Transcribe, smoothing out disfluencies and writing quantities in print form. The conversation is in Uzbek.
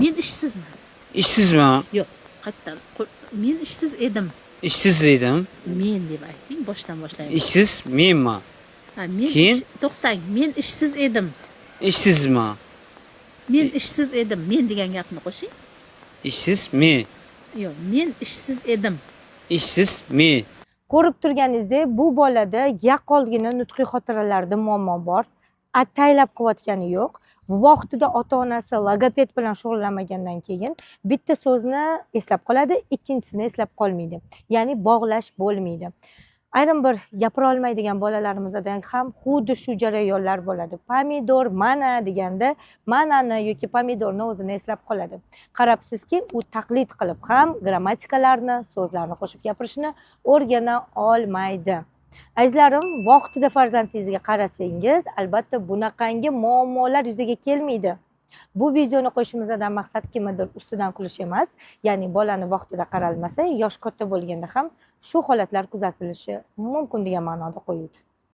Men ishsizman. İşsizmi? Yo'q, qayerdan? Men ishsiz edim. İşsiz edim. Men deb ayting, boshdan boshlaymiz. İşsiz menmi? Ha, men Keyin? to'xtang, men ishsiz edim. İşsizmi? Men ishsiz edim. Men degan gapni qo'shing. İşsiz mi? Yo'q, men ishsiz edim. İşsiz mi? Ko'rib turganingizdek, bu bolada yaqqolgina nutqiy xotiralarida muammo bor. Ataylab qilayotgani yo'q. Vaqtida ota-onasi logoped bilan shug'ullanmagandan keyin bitta so'zni eslab qoladi, ikkinchisini eslab qolmaydi. Ya'ni bog'lash bo'lmaydi. Ayrim bir gapira olmaydigan bolalarimizda ham xuddi shu jarayonlar bo'ladi. Pomidor mana deganda manani yoki pomidorni o'zini eslab qoladi. Qarabsizki, u taqlid qilib ham grammatikalarni, so'zlarni qo'shib gapirishni o'rgana olmaydi. Azizlarim, vaqtida farzandingizga qarasangiz, albatta bunaqangi muammolar yuzaga kelmaydi. Bu videoni qo'yishimizdan maqsad kimnidir ustidan kulish emas, ya'ni bolani vaqtida qaralmasa, yosh katta bo'lganda ham shu holatlar kuzatilishi mumkin degan ma'noda qo'yildi.